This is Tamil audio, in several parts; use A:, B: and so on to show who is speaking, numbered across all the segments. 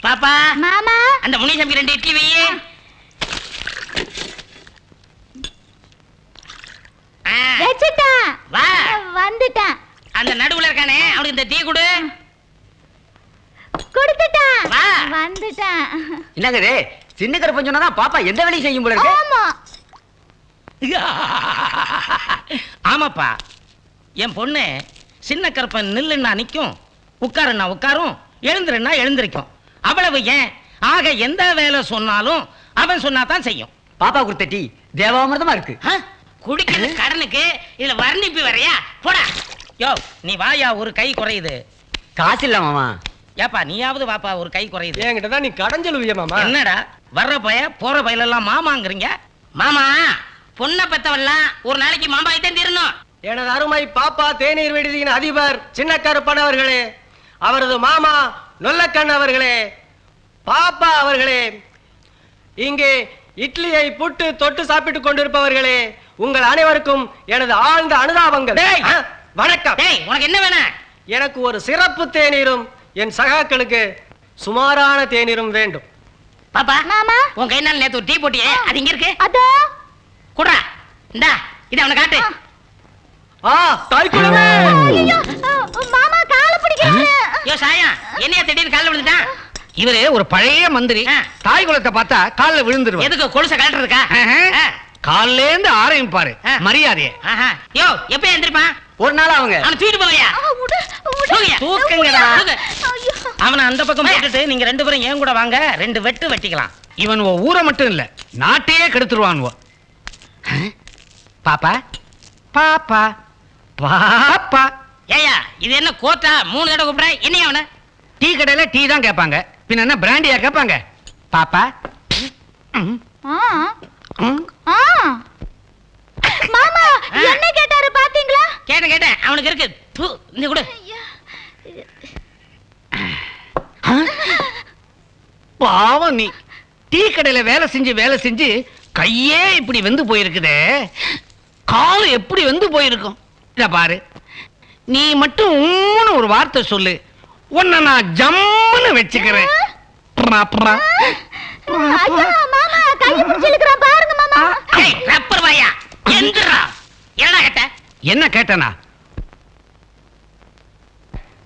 A: பாப்பா
B: மாமா
A: அந்த முனிசாமி 2 இட்லி வெய்யி.
B: வெச்சிட்டேன்.
A: வா
B: வந்துட்டேன்.
A: அந்த நடுவுல இருக்கானே அவனுக்கு இந்த டீ கொடு.
B: கொடுத்துட்டேன்.
A: வா
B: வந்துட்டேன்.
C: என்னங்க சின்ன கருப்பன் சொன்னாதான் பாப்பா எந்த வேலையும் செய்யும் போல இருக்கு.
B: ஆமா
A: ஆமாப்பா, என் பொண்ணு சின்ன கருப்பன் நில்லுன்னா நிக்கும், உட்காருன்னா உட்காரும், எழுந்துருன்னா எழுந்திருக்கும். அவ்வளவு ஏன், ஆக எந்த வேலை சொன்னாலும் அவன் சொன்னாதான் செய்யும்.
C: பாப்பா கொடுத்த டீ தேவாமிர்தமா இருக்கு.
A: குடிக்கிறது கடனுக்கு இதுல வர்ணிப்பு வரையா? போடா. யோ நீ வாயா, ஒரு கை குறையுது.
C: காசு இல்ல மாமா.
A: ஏப்பா நீயாவது வாப்பா, ஒரு கை குறையுது.
D: என்கிட்டதான் நீ கடன் சொல்லுவிய மாமா.
A: என்னடா வர்ற பய போற பயில எல்லாம் மாமாங்கிறீங்க? மாமா பொண்ணை பெத்தவெல்லாம் ஒரு நாளைக்கு மாமாய்தான் தீரணும்.
D: எனது அருமை பாப்பா தேநீர் விடுதியின் அதிபர் சின்ன கருப்பன் அவர்களே, அவரது மாமா நொல்லக்கண் அவர்களே, பாப்பா அவர்களே, இங்கே இட்லியை புட்டு தொட்டு சாப்பிட்டுக் கொண்டிருப்பவர்களே, உங்கள் அனைவருக்கும் எனது ஆழ்ந்த அனுதாபங்கள். வணக்கம்.
A: உனக்கு என்ன வேணும்?
D: எனக்கு ஒரு சிறப்பு தேநீரும் என் சகாக்களுக்கு சுமாரான தேநீரும் வேண்டும்.
A: பாப்பா
B: மாமா
A: உன் கை நாள் நேத்து ஒரு டீ போட்டியே, அது இங்க இருக்கு.
B: அதோ
A: குடுறா. இந்தா இத அவனை காட்டு.
D: தாய் குலமே.
B: ஐயோ மாமா கால பிடிக்கிறாரு.
A: யோ சாயா, என்னைய திடீர்னு கால்ல விழுந்துட்டான்?
C: இவரு ஒரு பழைய மந்திரி. தாய் குலத்தை பார்த்தா கால்ல விழுந்துருவார்.
A: எதுக்கு கொலுசை கழட்டுறதுக்கா?
C: கால்ல இருந்து ஆரம்பிப்பாரு மரியாதையை.
A: யோ எப்ப எந்திரிப்பான்?
C: ஒரு நாள் அவங்க
A: அவனை தூக்கிட்டு போவையா? தூக்குங்கடா. அவனை அந்த பக்கம் போட்டுட்டு நீங்க 2 பேரும் ஏன் கூட வாங்க, 2 வெட்டு வெட்டிக்கலாம்.
C: இவன் ஊரை மட்டும் இல்ல நாட்டையே கெடுத்துருவான். பாப்பா பாப்பா பாப்பா.
A: ஏயா இது என்ன கோட்டா? 3 தடவை கூப்பிடுற. என்னையா அவனை?
C: டீ கடையில டீ தான் கேட்பாங்க, பின்ன என்ன பிராண்டியா கேட்பாங்க? பாப்பா
B: மாமா என்ன கேட்டாரு பாத்தீங்களா?
A: கேட்டேன் அவனுக்கு இருக்கு. இந்த கூட
C: பாவம் நீ. டீ கடையில வேலை செஞ்சு கையே இப்படி வெந்து போயிருக்குதே, காலு எப்படி வெந்து போயிருக்கும். இத பாரு, நீ மட்டும் ஒரு வார்த்தை சொல்லு, உன்னை நான் ஜம்முன்னு வச்சுக்கிறேன்.
B: ஐயோ மாமா கைய பிடிச்சு இழுக்குறான் பாருங்க மாமா.
A: ஏய் ரப்பர் வாயா, எந்திரா. என்னடா கேட்ட?
C: என்ன கேட்டனா?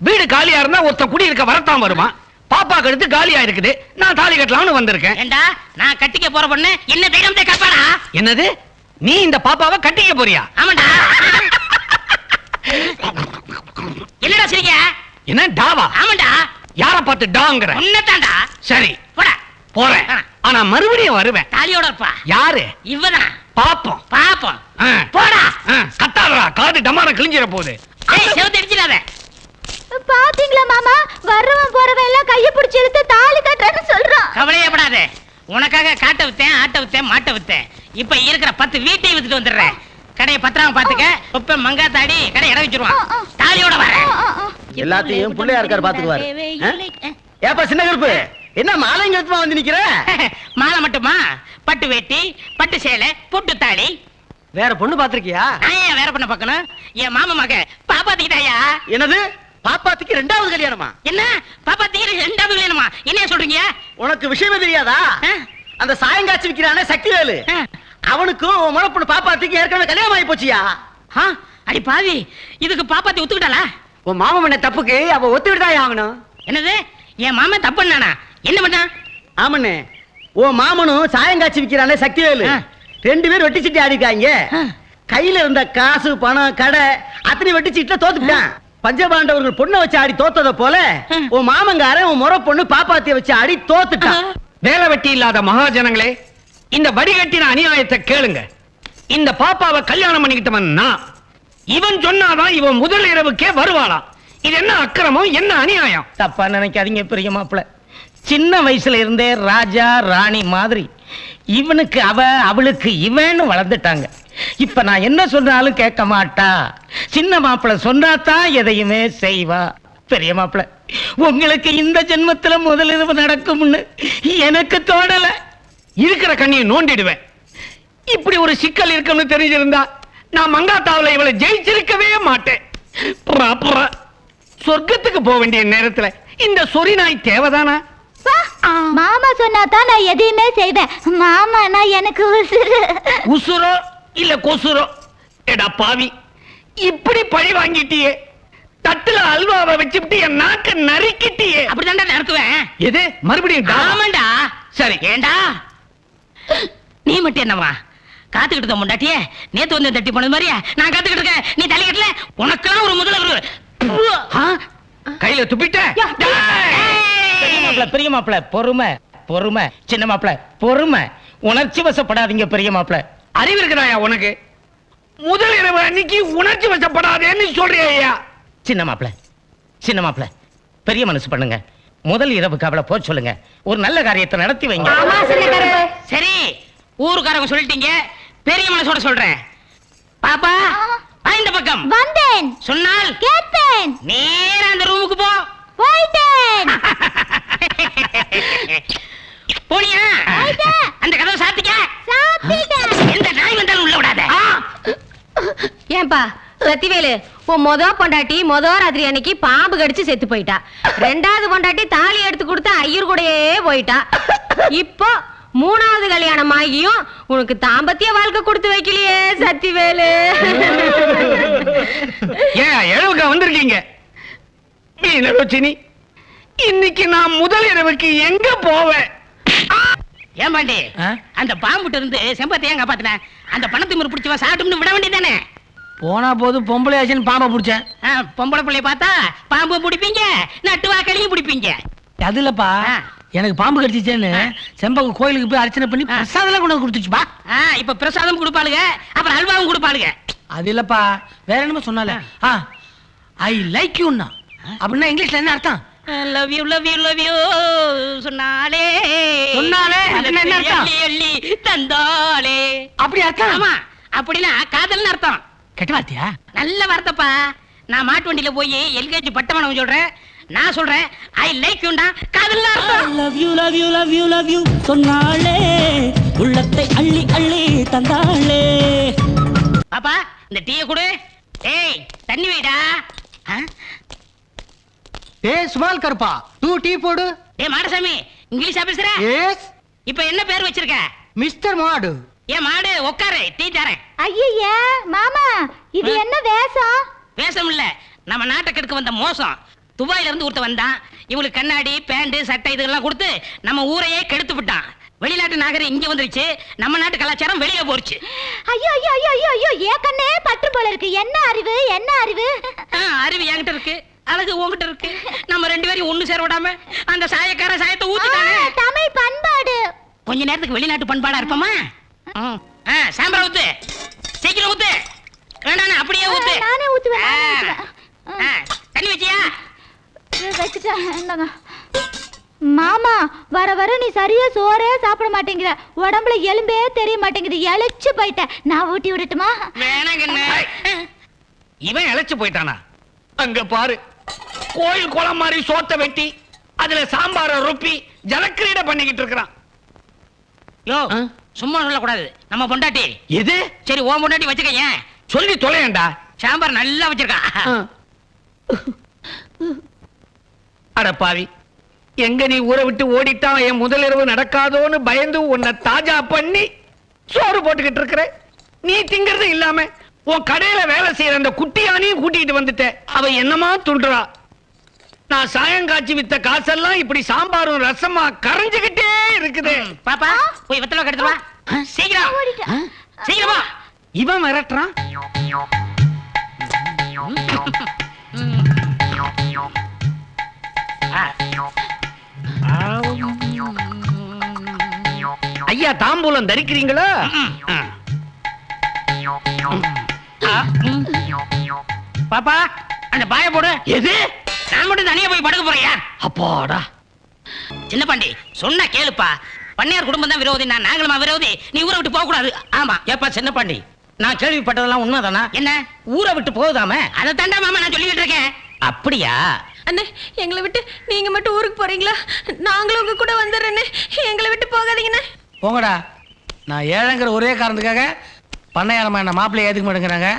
C: வீடு காலியா இருந்தா ஒருத்த குடி இருக்க வரத்தான் வருமா? பாப்பா கழுத்து காலியா இருக்குது, நான் தாலி கட்டலாம்னு வந்திருக்கேன்.
A: ஏண்டா நான் கட்டிக்க போற பொண்ணு என்ன தைரியத்தை கப்பாடா?
C: என்னது, நீ இந்த பாப்பாவை கட்டிக்க போறியா?
A: ஆமாடா. என்னடா சிரிக்க?
C: என்ன டாவா?
A: ஆமாடா.
C: யார பார்த்து டாங்கற?
A: உன்னதான்டா.
C: சரி
A: போடா.
C: போறேன், ஆனா மறுபடியும் வருவேன்.
A: தாலியோட இருப்பா.
C: யாரு?
A: இவதான்.
C: பாப்போம்.
A: போடா.
C: கத்தாதடா, காது டமார கிழிஞ்சிர போகுது.
A: ஏய் செவுத்து அடிச்சிடாத.
B: பாத்தீங்களா மாமா, வர்றவன் போறவன் எல்லாம் கைய பிடிச்சு இழுத்து தாலி கட்டுறேன்னு சொல்றான்.
A: கவலையப்படாத, உனக்காக காட்ட வித்தேன், ஆட்ட வித்தேன், மாட்ட வித்தேன். இப்ப இருக்கிற 10 வீட்டையும் வித்துட்டு வந்துடுறேன். கடையை பத்திரம் பாத்துக்க. இப்ப மங்காத்தாடி கடை இடம் வச்சிருவான். தாலியோட வரேன்.
C: எல்லாத்தையும் பிள்ளையா இருக்காரு பாத்துக்குவாரு. ஏப்பா சின்ன கருப்பு, என்ன மாலைங்க எடுத்து வந்து நிக்கிற?
A: மாலை மட்டுமா? பட்டு வேட்டி, பட்டு சேலை, பொட்டு தாலி.
D: வேற பொண்ணு பாத்திருக்கியா?
A: நான் ஏன் வேற பண்ண பாக்கணும்? என் மாமா மக பாப்பாத்திக்கிட்டாயா?
C: என்னது, பாப்பாத்துக்கு 2வது கல்யாணமா?
A: என்ன பாப்பாத்திக்கு 2வது கல்யாணமா? என்ன சொல்றீங்க?
C: உனக்கு விஷயமே தெரியாதா? அந்த சாயங்காட்சி விக்கிறானே சக்திவேலு, அவனுக்கும் முழப்பொண்ணு பாப்பாத்துக்கு ஏற்கனவே கல்யாணம் ஆகி போச்சியா?
A: அடி பாவி, இதுக்கு பாப்பாத்தி ஒத்துக்கிட்டாளா?
C: உன் மாமா பண்ண தப்புக்கு அவ ஒத்துக்கிட்டு தான் ஆகணும்.
A: என்னது, என் மாமன் தப்பு பண்ணானா? என்ன பண்ணா?
C: ஆமண்ணே, உன் மாமனும் சாயங்காட்சி விக்கிறானே சக்திவேலு 2 பேரும் வெட்டி சீட்டு ஆடிக்காங்க. கையில இருந்த காசு பணம் கடை அத்தனை வெட்டி சீட்டுல தோத்துட்டான். பஞ்சபாண்டவர்கள் பொண்ணை வச்சு ஆடி தோத்தத போல உன் மாமங்காரன் உன் முறை பொண்ணு பாப்பாத்திய வச்சு ஆடி தோத்துட்டான். வேலை வெட்டி இல்லாத மகாஜனங்களே, இந்த வடிகட்டின அநியாயத்தை கேளுங்க. இந்த பாப்பாவை கல்யாணம் பண்ணிக்கிட்டவன் நான். இவன் சொன்னாதான் இவன் முதல் இரவுக்கே வருவாளாம். இது என்ன அக்கிரமம், என்ன அநியாயம்?
A: தப்பா நினைக்காதீங்க பெரிய மாப்பிள்ள. சின்ன வயசுல இருந்தே ராஜா ராணி மாதிரி இவனுக்கு அவ அவளுக்கு இவன்னு வளர்ந்துட்டாங்க. இப்ப நான் என்ன சொன்னாலும் கேட்க மாட்டா. சின்ன மாப்பிள்ள சொன்னாதான் எதையுமே செய்வா. பெரிய மாப்பிள்ள, உங்களுக்கு இந்த ஜென்மத்துல முதலிரவு நடக்கும்னு எனக்கு தோணல.
C: இருக்கிற கண்ணியை நோண்டிடுவேன். இப்படி ஒரு சிக்கல் இருக்குன்னு தெரிஞ்சிருந்தா நான் மங்காத்தாவுல இவளை ஜெயிச்சிருக்கவே மாட்டேன். சொர்க்கத்துக்கு போக வேண்டிய நேரத்துல இந்த சொறி நாய் தேவைதானா?
B: மாமா சொன்னா தான் நான் எதையுமே செய்வேன். மாமானா எனக்கு உசுரு.
A: உசுரோ இல்ல கொசுரோ? எடா பாவி, இப்படி பழி வாங்கிட்டியே. தட்டுல அல்வாவை வச்சுட்டு என் நாக்க நறுக்கிட்டியே.
E: அப்படிதான்டா நடத்துவேன்.
A: எது மறுபடியும்
E: ஆமாண்டா.
A: சரி.
E: ஏண்டா நீ மட்டும் என்னவா காத்துக்கிட்டு முண்டாட்டியே? நேத்து வந்து தட்டி போனது மாதிரியா நான் காத்துக்கிட்டு இருக்கேன். நீ தள்ளி கட்டல. உனக்கெல்லாம் ஒரு முதல்ல
A: கையில துப்பிட்ட. பெரிய மாப்பிள பொறுமை பொறுமை. சின்ன மாப்பிள பொறுமை. உணர்ச்சி வசப்படாதீங்க பெரிய மாப்பிள. அறிவு இருக்கிறாயா உனக்கு? முதல் இரவு அன்னைக்கு உணர்ச்சி வசப்படாதேன்னு சொல்றியா? சின்ன மாப்பிள பெரிய மனசு பண்ணுங்க. முதல் இரவுக்கு அவளை போக சொல்லுங்க. ஒரு நல்ல காரியத்தை நடத்தி வைங்க.
E: சரி, ஊருக்காரங்க சொல்லிட்டீங்க, பெரிய மனசோட சொல்றேன். பாப்பா இந்த பக்கம்
B: வந்தேன்.
E: சொன்னால்
B: கேட்டேன்.
E: நேரா அந்த ரூமுக்கு போ.
B: போயிட்டேன்.
E: போனியா? அந்த கதவை சாத்திக்க. எந்த நாய் வந்தாலும் உள்ள விடாத.
F: ஏன்பா சத்திவேலு, உன் பொண்டாட்டி ராத்திரி அன்னைக்கு பாம்பு கடிச்சு செத்து போயிட்டா. ரெண்டாவது பொண்டாட்டி தாலி எடுத்து கொடுத்து ஐயர் கூடயே போயிட்டா. இப்போ மூணாவது கல்யாணம் ஆகியும் உனக்கு தாம்பத்திய வாழ்க்கை கொடுத்து வைக்கலையே சத்திவேலு.
A: ஏன் எழுவுக்கா வந்திருக்கீங்க? இன்னைக்கு நான் முதல் இரவுக்கு எங்க போவேன்?
E: ஏன் பாண்டி, அந்த பாம்புட்ட இருந்து செம்பத்தை ஏன் காப்பாத்தின? அந்த பணத்தை முறை பிடிச்சவா சாப்பிட்டு விட வேண்டியதானே?
C: போனா போது பொம்பளை ஆச்சுன்னு பாம்பை பிடிச்சேன்.
E: பொம்பளை பிள்ளைய பார்த்தா பாம்பு பிடிப்பீங்க, நட்டு வாக்களையும் பிடிப்பீங்க.
C: அது இல்லப்பா, எனக்கு பாம்பு கடிச்சிச்சேன்னு செம்பகம் கோயிலுக்கு போய் அர்ச்சனை பண்ணி பிரசாதம் கொண்டு வந்து கொடுத்துச்சுப்பா.
E: இப்ப பிரசாதம் கொடுப்பாளுங்க, அப்புறம் அல்வாவும் கொடுப்பாளுங்க.
C: அது இல்லப்பா, வேற என்னமோ சொன்னால ஐ லைக் யூன்னா அப்படின்னா இங்கிலீஷ்ல என்ன அர்த்தம்?
E: Love you love you love you சொன்னாலே
C: அப்படின்னா என்ன அர்த்தம்?
E: எள்ளி தந்தாலே
C: அப்படி அர்த்தம்?
E: ஆமா, அப்படின்னா காதல்னு அர்த்தம்.
C: கெட்ட வார்த்தையா?
E: நல்ல வார்த்தைப்பா. நான் மாட்டு வண்டியில போய் எல்கேஜி பட்டமனம் சொல்றேன். நான் சொல்றேன் ஐ லைக் யூண்டா, காதல்னு அர்த்தம்.
G: Love you love you love you love you சொன்னாலே உள்ளத்தை அள்ளி அள்ளி தந்தாளே.
E: பாப்பா இந்த டீயை கொடு. ஏய் தண்ணி வைடா.
C: ஏய் சுமால் கருப்பா, 2 டீ போடு.
E: ஏய் மாடசாமி, இங்கிலீஷ் பேசுற?
C: எஸ்
E: இப்ப என்ன பேர் வச்சிருக்க?
C: மிஸ்டர் மாடு.
E: ஏன் மாடு உட்காரு, டீ தரேன்.
B: ஐயா மாமா, இது என்ன வேஷம்?
E: வேஷம் இல்ல, நம்ம நாட்டை கெடுக்க வந்த மோசம். துபாயில இருந்து ஒருத்த வந்தான். இவங்களுக்கு கண்ணாடி பேண்ட் சட்டை இதெல்லாம் கொடுத்து நம்ம ஊரையே கெடுத்து விட்டான். வெளிநாட்டு நாகரிகம் இங்க வந்துருச்சு, நம்ம நாட்டு கலாச்சாரம் வெளியே போச்சு.
B: ஐயோ ஐயோ ஐயோ ஐயோ ஐயோ, ஏ கண்ணே பற்று போல இருக்கு. என்ன அறிவு, என்ன அறிவு?
E: அறிவு என்கிட்ட இருக்கு, அழகு உங்ககிட்ட இருக்கு. நம்ம ரெண்டு பேரும் ஒண்ணு சேர விடாம அந்த சாயக்கார சாயத்தை ஊத்திட்டானே.
B: தமிழ் பண்பாடு.
E: கொஞ்ச நேரத்துக்கு வெளிநாட்டு பண்பாடா இருப்போமா? சாம்பரா ஊத்து, சீக்கிரம் ஊத்து. வேண்டாம் அப்படியே ஊத்து.
B: நானே ஊத்துவேன்.
E: தண்ணி வச்சியா?
B: வச்சுட்டேன். மாமா, வர வர நீ சரியா சோறே சாப்பிட மாட்டேங்கிற. உடம்புல எலும்பே தெரிய மாட்டேங்குது. இழைச்சு போயிட்ட. நான் ஊட்டி விடட்டுமா?
E: வேணாங்கண்ணே.
A: இவன் இழைச்சு போயிட்டானா? அங்க பாரு, கோயில் குளம் மாதிரி சோத்த வெட்டி அதுல சாம்பார ருப்பி ஜலக்கிரீட பண்ணிக்கிட்டு இருக்கிறான்.
E: யோ சும்மா சொல்லக்கூடாது, நம்ம பொண்டாட்டி.
A: எது?
E: சரி ஓ பொண்டாட்டி வச்சுக்க. ஏன்
A: சொல்லி தொலையண்டா.
E: சாம்பார் நல்லா வச்சிருக்கான்.
A: அட பாவி, எங்க நீ ஊரை விட்டு ஓடிட்டான் என் முதல் இரவு நடக்காதோன்னு பயந்து உன்னை தாஜா பண்ணி சோறு போட்டுக்கிட்டு இருக்கிற. நீ திங்கிறது இல்லாம உன் கடையில வேலை செய்யற அந்த குட்டியானையும் கூட்டிட்டு வந்துட்ட. அவ என்னமா துண்டுறா. நான் சாயங்காட்சி வித்த காசெல்லாம் இப்படி சாம்பாரும் ரசமா கரைஞ்சுகிட்டே இருக்குது.
E: பாப்பா போய் வெத்தலை கெடுத்து வா. சீக்கிரம் சீக்கிரமா.
C: இவன் மிரட்டுறான்.
A: ஐயா தாம்பூலம் தரிக்கிறீங்களா?
E: பாப்பா அந்த பாய போடு.
A: எது?
E: நான் மட்டும் தனியா போய் படுக்க போறியா?
A: அப்பாடா.
E: சின்ன பாண்டி சொன்னா கேளுப்பா. பண்ணையார் குடும்பம் தான் விரோதி, நான் நாங்களுமா விரோதி. நீ ஊரை விட்டு போக கூடாது. ஆமா.
A: ஏப்பா சின்ன பாண்டி, நான் கேள்விப்பட்டதெல்லாம் உண்மைதானா?
E: என்ன
A: ஊரை விட்டு போகுதாம?
E: அதை தாண்டா மாமா நான் சொல்லிட்டு இருக்கேன்.
A: அப்படியா?
F: அண்ணே, எங்களை விட்டு நீங்க மட்டும் ஊருக்கு போறீங்களா? நாங்களும் உங்க கூட வந்துடுறேன்னு. எங்களை விட்டு போகாதீங்கண்ணே.
C: போங்கடா. நான் ஏழைங்கிற ஒரே காரணத்துக்காக பண்ணையாரமா என்ன மாப்பிள்ளைய ஏத்துக்க மாட்டேங்கிறாங்க.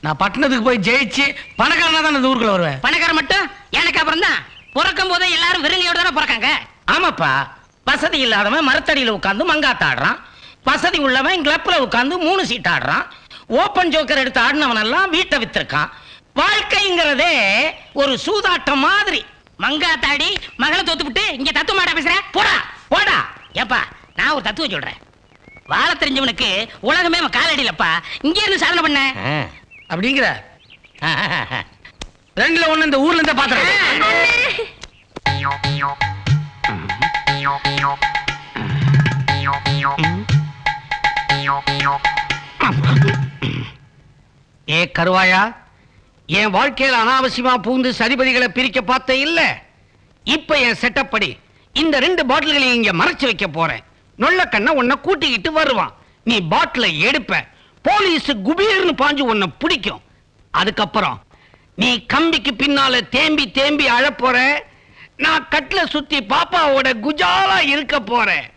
C: நான் பட்டணத்துக்கு போய் ஜெயிச்சு பணக்காரனா தான் இந்த ஊருக்குள்ள வருவேன்.
E: பணக்காரன் மட்டும் எனக்கு அப்புறம் தான். பிறக்கும் போதே எல்லாரும் விருங்கையோட தானே பிறக்காங்க.
A: ஆமாப்பா, வசதி இல்லாதவன் மரத்தடியில உட்கார்ந்து மங்காத்த ஆடுறான், வசதி உள்ளவன் கிளப்ல உட்கார்ந்து 3 சீட் ஆடுறான், ஓப்பன் ஜோக்கர் எடுத்து ஆடினவன் எல்லாம் வீட்டை வித்திருக்கான். வாழ்க்கைங்கிறதே ஒரு சூதாட்டம் மாதிரி.
E: மங்காத்தாடி மகளை தோத்துவிட்டு இங்க தத்துவ மாட்டா பேசுற? போடா போடா. ஏப்பா நான் ஒரு தத்துவம் சொல்றேன். வாழ தெரிஞ்சவனுக்கு உலகமே அவன் காலடியிலப்பா. இங்க இருந்து சாதனை பண்ண
A: அப்படிங்கிற 2ல 1 இந்த ஊர்ல இருந்தே பாத்துறேன்.
H: ஏ கருவாயா, என் வாழ்க்கையில அனாவசியமா பூந்து சதிபதிகளை பிரிக்க பார்த்த இல்ல. இப்ப என் செட்டப் படி இந்த 2 பாட்டில்களையும் இங்க மறைச்சு வைக்க போறேன். நொல்ல கண்ண உன்னை கூட்டிக்கிட்டு வருவான். நீ பாட்டில எடுப்ப, போலீஸ் குபீர்னு பாஞ்சு உன்னை பிடிக்கும். அதுக்கப்புறம் நீ கம்பிக்கு பின்னால தேம்பி தேம்பி அழப்போற. நான் கட்ல சுத்தி பாப்பாவோட குஜாலா இருக்க போறேன்.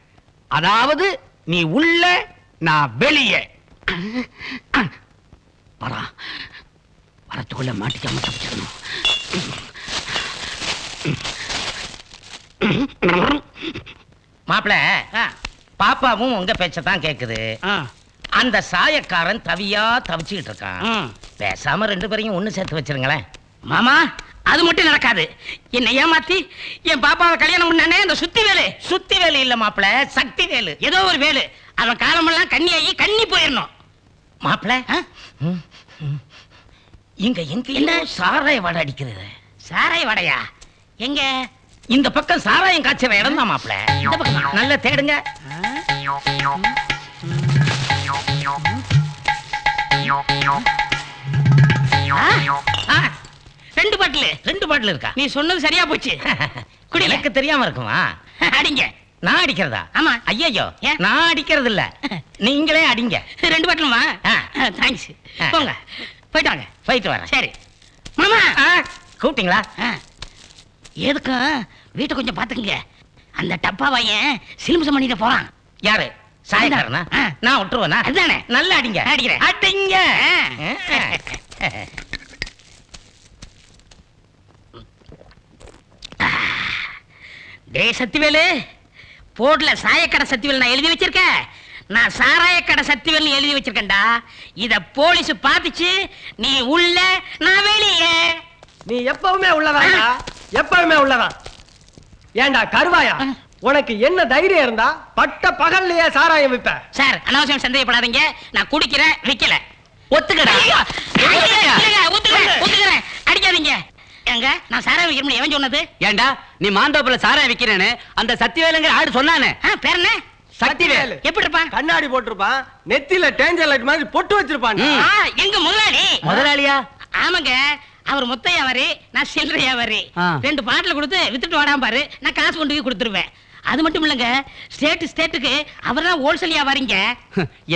H: அதாவது நீ உள்ள, நான் வெளியே. வரா, வரத்துக்குள்ள மாட்டிக்காம தப்பிச்சிடணும்.
A: மாப்பிள, பாப்பாவும் உங்க பேச்சதான் கேக்குது. அந்த சாயக்காரன் தவியா தவிச்சுக்கிட்டு இருக்கான். பேசாம 2 பேரையும் ஒண்ணு சேர்த்து வச்சிருங்களேன்.
E: மாமா அது மட்டும் நடக்காது. என்னை ஏமாத்தி என் பாப்பாவை கல்யாணம் பண்ணானே அந்த சுத்தி வேலு.
A: சுத்தி வேலு இல்ல மாப்பிள, சக்தி வேலு.
E: ஏதோ ஒரு வேலு. அவன் காலமெல்லாம் கன்னியாகி கண்ணி போயிடணும்.
A: மாப்பிள, இங்க எங்க
E: என்ன?
A: சாராய வாடை அடிக்கிறது.
E: சாராய வடையா? எங்க?
A: இந்த பக்கம் சாராயம் காய்ச்சற இடம் தான் மாப்பிள.
E: இந்த பக்கமா?
A: நல்ல தேடுங்க.
E: ஆ, 2 பாட்டில்.
A: 2 பாட்டில் இருக்கா?
E: நீ சொன்னது சரியா போச்சு. குடி.
A: எனக்கு தெரியாம இருக்குமா?
E: அடிங்க.
A: நான் அடிக்கிறதா?
E: ஆமா.
A: ஐயோ,
E: ஏன்?
A: நான் அடிக்கிறது இல்ல, நீங்களே அடிங்க.
E: 2 பாட்டிலுமா?
A: ஆ.
E: தேங்க்ஸ். போங்க, போயிட்டு வாங்க.
A: போயிட்டு வரேன்.
E: சரி மாமா.
A: கூப்பிட்டீங்களா?
E: எதுக்கும் வீட்டை கொஞ்சம் பாத்துக்கங்க. அந்த டப்பா பையன் சிலுமிசம் பண்ணிட்டு போறான்.
A: யாரு? சாயக்காரனா?
E: ஆ.
A: நான் விட்டுருவேனா?
E: அதுதானே.
A: நல்லா அடிங்க.
E: அடிக்கிறேன்.
A: அடிங்க.
E: டேய் சத்திவேலு, போர்ட்ல சாயக்கடை சத்திவேல் நான் எழுதி வச்சிருக்கேன். நான் சாராயக்கடை சத்திவேல் எழுதி வச்சிருக்கேன்டா. இத போலீஸ் பாத்துச்சு. நீ உள்ள, நான் வெளியே.
D: நீ எப்பவுமே உள்ளதாடா, எப்பவுமே உள்ளதான். ஏண்டா கருவாயா, உனக்கு என்ன தைரியம் இருந்தா பட்ட பகல்லையே சாராயம் விப்ப?
E: சார் அனாவசியம் சந்தேகப்படாதீங்க. நான் குடிக்கிறேன், விக்கல.
A: ஒத்துக்கடா.
E: ஐயோ, இல்லைங்க, ஒத்துக்கிறேன். அடிக்காதீங்க. ஏங்க நான் சாராயம் விக்கிறேன் எவன் சொன்னது?
H: ஏண்டா நீ மாந்தோப்புல சாராயம் விக்கிறேன்னு அந்த சத்திவேலுங்கிற ஆடு சொன்னானே.
E: பேர் என்ன?
D: சக்திவேல்.
E: எப்படி இருப்பான்?
D: கண்ணாடி போட்டிருப்பான், நெத்தியில டேஞ்சர் லைட் மாதிரி பொட்டு வச்சிருப்பான்.
E: எங்க முதலாளி.
H: முதலாளியா?
E: ஆமாங்க, அவர் மொத்த வியாபாரி, நான் சில்லறை வியாபாரி. 2 பாட்டில் கொடுத்து வித்துட்டு வாடாம பாரு, நான் காசு கொண்டு போய் கொடுத்துருவேன். அது மட்டும் இல்லங்க, ஸ்டேட்டுக்கு அவர் தான் ஹோல்சேல் வியாபாரிங்க.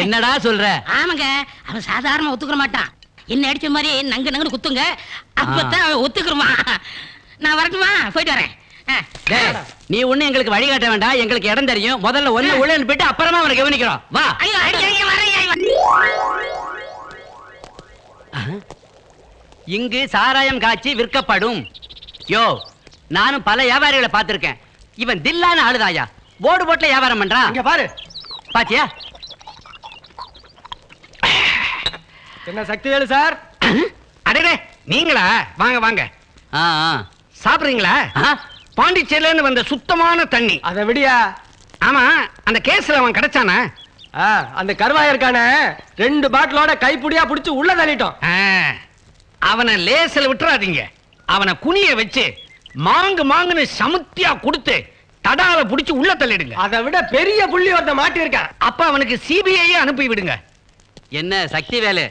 H: என்னடா சொல்ற?
E: ஆமாங்க, அவன் சாதாரணமா ஒத்துக்கிற மாட்டான். என்ன அடிச்ச மாதிரி நங்கு குத்துங்க, அப்பதான் அவன் ஒத்துக்குருவான். நான் வரட்டுமா? போயிட்டு வரேன்.
H: டேய், நீ ஒண்ணு எங்களுக்கு வழிகாட்ட வேண்டாம். எங்களுக்கு இடம் தெரியும். முதல்ல ஒண்ணு உள்ள போயிட்டு அப்புறமா அவனை கவனிக்கிறோம். வா.
E: ஐயோ, அடிக்காதீங்க, வரேன்.
H: இங்கு சாராயம் காய்ச்சி விற்கப்படும். யோ, நானும் பல வியாபாரிகளை பார்த்திருக்கேன். இவன் தில்லான ஆளுதாயா. போர்டு போட்ல வியாபாரம் பண்றான்.
D: இங்க பாரு.
H: பாத்தியா?
D: என்ன சக்திவேலு சார்?
H: அடடே, நீங்களா? வாங்க வாங்க. சாப்பிடுறீங்களா? பாண்டிச்சேரியில இருந்து வந்த சுத்தமான தண்ணி.
D: அத விடியா.
H: ஆமா, அந்த கேஸ்ல அவன் கிடைச்சானா?
D: அந்த கருவாயா இருக்கானே, 2 பாட்டிலோட கைப்புடியா புடிச்சு உள்ள தள்ளிட்டோம்.
H: அவனை லேசில் விட்டுறாதீங்க. அவனை குனிய வச்சு மாங்குன்னு சமுத்தியா கொடுத்து தடால புடிச்சு உள்ள தள்ளிடுங்க.
D: அதை விட பெரிய புள்ளி ஒருத்த மாட்டி இருக்கான்.
H: அப்ப அவனுக்கு சிபிஐ அனுப்பி விடுங்க. என்ன சக்தி வேலு,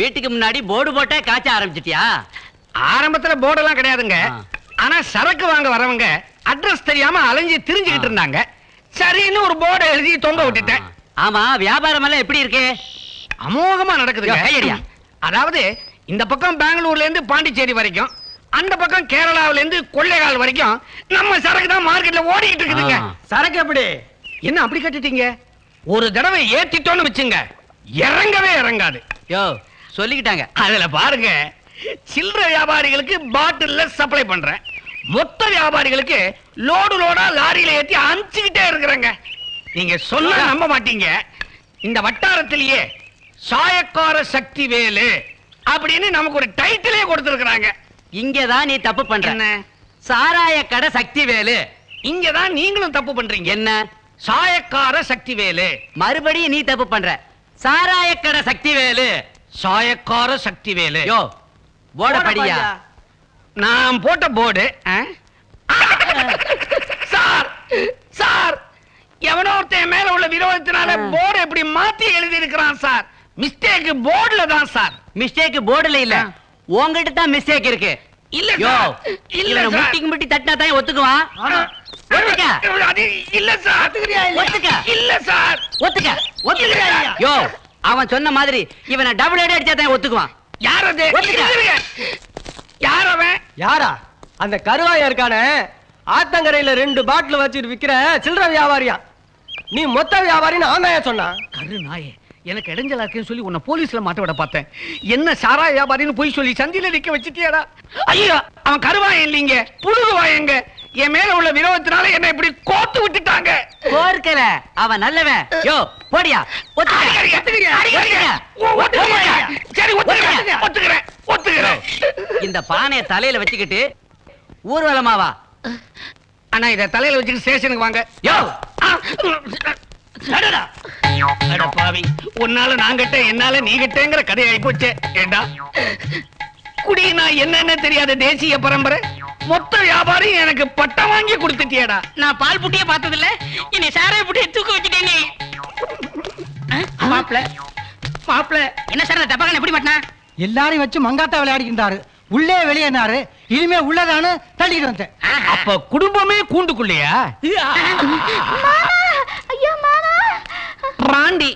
H: வீட்டுக்கு முன்னாடி போர்டு போட்டே காய்ச்ச ஆரம்பிச்சிட்டியா? ஆரம்பத்துல போர்டெல்லாம் கிடையாதுங்க. ஆனா சரக்கு வாங்க வரவங்க அட்ரஸ் தெரியாம அலைஞ்சு திரிஞ்சுக்கிட்டு இருந்தாங்க. சரின்னு ஒரு போர்டை எழுதி தொங்க விட்டுட்டேன். ஆமா, வியாபாரம் எல்லாம் எப்படி இருக்கு? அமோகமா நடக்குதுங்க. அதாவது இந்த பக்கம் பெங்களூர்ல இருந்து பாண்டிச்சேரி வரைக்கும், அந்த பக்கம் கேரளாவில இருந்து கொள்ளைகால் வரைக்கும் நம்ம சரக்கு தான் மார்க்கெட்ல ஓடிக்கிட்டு இருக்குதுங்க.
D: சரக்கு எப்படி?
H: என்ன அப்படி கட்டிட்டீங்க? ஒரு தடவை ஏத்திட்டோன்னு வச்சுங்க, இறங்கவே இறங்காது. யோ, சொல்லிக்கிட்டாங்க. அதுல பாருங்க, சில்லறை வியாபாரிகளுக்கு பாட்டில்ல சப்ளை பண்றேன், மொத்த வியாபாரிகளுக்கு லோடு லோடா லாரியில ஏத்தி அனுப்பிச்சுக்கிட்டே இருக்கிறாங்க. நீங்க சொன்னா நம்ப மாட்டீங்க, இந்த வட்டாரத்திலேயே சாயக்கார சக்தி வேலு அப்படின்னு நமக்கு ஒரு டைட்டிலே கொடுத்திருக்கிறாங்க.
C: இங்கதான் நீ தப்பு பண்ற.
H: என்ன?
C: சாராய கடை சக்தி வேலு.
H: இங்கதான் நீங்களும் தப்பு பண்றீங்க.
C: என்ன?
H: சாயக்கார சக்தி வேலு.
C: மறுபடியும் நீ தப்பு பண்ற. சாராய கடை சக்தி வேலு.
H: சாயக்கார சக்தி வேலு.
C: யோ போட படியா.
H: நான் போட்ட போர்டு. சார் சார், எவனோ ஒருத்தன் மேல உள்ள விரோதத்தினால போர்டு எப்படி மாத்தி எழுதி இருக்கிறான் சார். மிஸ்டேக் போர்டுல தான் சார்.
C: மிஸ்டேக் போர்டுல இல்ல, உங்ககிட்ட தான் மிஸ்டேக் இருக்கு.
H: இல்ல
C: யோ
H: சார், இல்ல
C: இல்ல
H: சார்.
C: முட்டிக்கு முட்டி தட்டினா தான் ஒத்துக்குவான். ஒத்துக்க.
H: அது இல்ல சார்.
C: ஒத்துக்க.
H: இல்ல சார்.
C: ஒத்துக்க.
H: இல்ல சார்.
C: யோ அவன் சொன்ன மாதிரி இவனை டபுள் ஹெட் அடிச்சா தான் ஒத்துக்குவான்.
H: யார் அது?
C: ஒத்துக்க.
H: யார் அவன்?
D: யாரா? அந்த கருவாயா இருக்கானே, ஆத்தங்கரையில 2 பாட்டில் வச்சுட்டு விக்கிற சில்லறை வியாபாரியா. நீ மொத்த வியாபாரின்னு ஆனாயா சொன்னா?
H: கரு நாயே, எனக்கு இடைஞ்சலா இருக்குன்னு சொல்லி உன்னை போலீஸ்ல மாட்ட விட பார்த்தேன். என்ன சாரா வியாபாரின்னு போய் சொல்லி சந்தில நிக்க வச்சிட்டியாடா. ஐயா, அவன் கருவாயன் இல்லீங்க, புழுகுவாயங்க. என் மேல உள்ள விரோதத்தினால என்ன இப்படி கோத்து விட்டுட்டாங்க.
C: கோர்க்கல, அவன் நல்லவன். யோ போடியா. இந்த பானைய தலையில வச்சுக்கிட்டு ஊர்வலமாவா?
H: அண்ணா, இத தலையில வச்சுட்டு ஸ்டேஷனுக்கு வாங்க.
C: யோ
H: அட பாவி, உன்னால நான் கட்ட, என்னால நீ கட்டேங்கிற கதை ஆயி போச்சே. ஏண்டா குடி, நான் என்னன்னு தெரியாத தேசிய பரம்பரை மொத்த வியாபாரி எனக்கு பட்டம் வாங்கி கொடுத்துட்டியடா.
E: நான் பால் புட்டியே பார்த்தது இல்ல, என்னை சாராய புட்டியை தூக்க வச்சுட்டேனே. மாப்ள மாப்ள, என்ன சார் டப்பாக்கன் எப்படி மாட்டினா?
I: எல்லாரையும் வச்சு மங்காத்தா விளையாடிக்கிட்டாரு. உள்ளே வெளியேனாரு. இனிமே உள்ளதானு தள்ளிட்டு வந்தேன்.
H: அப்ப குடும்பமே கூண்டுக்குள்ளையா?
B: ஐயோ மாமா.
A: ராண்டி,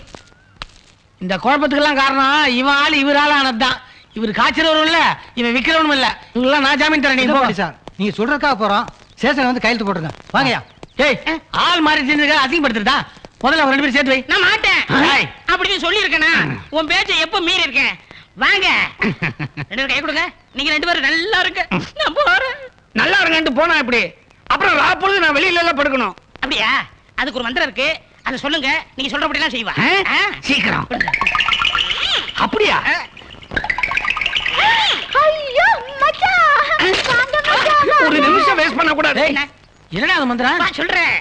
A: இந்த குழப்பத்துக்கெல்லாம் காரணம் இவன் ஆள் இவரால ஆனதுதான். இவர் காய்ச்சறவரும் இல்ல, இவன் விக்கிறவனும் இல்ல. இவங்கெல்லாம் நான் ஜாமீன் தரேன். நீங்க போங்க
I: சார், நீங்க சொல்றதுக்காக போறோம். ஸ்டேஷன் வந்து கையெழுத்து போட்டுருங்க. வாங்கயா.
A: ஏய், ஆள் மாறி செஞ்சிருக்க, அசிங்கப்படுத்துறதா? முதல்ல அவங்க 2 பேரும் சேர்த்து வை.
E: நான் மாட்டேன்
A: ஏய்.
E: அப்படின்னு சொல்லி இருக்கேனா? உன் பேச்சை எப்ப மீறி இருக்கேன்? வாங்க 2 பேரும் கை கொடுங்க. நீங்க 2 பேரும் நல்லா இருக்கு. நான் போறேன்.
H: நல்லா இருங்கன்ட்டு போனா இப்படி அப்புறம் ராப்பொழுது நான் வெளியில எல்லாம் படுக்கணும்.
E: அப்படியா? அதுக்கு ஒரு மந்திரம் இருக்கு, அதை சொல்லுங்க. நீங்க சொல்றபடிலாம் செய்வா.
H: சீக்கிரம். அப்படியா?
B: ஐயோ மச்சான். வாங்க மச்சான்.
H: ஒரு நிமிஷம் வேஸ்ட் பண்ண கூடாது.
A: என்னடா அது மந்திரம்?
E: சொல்றேன்.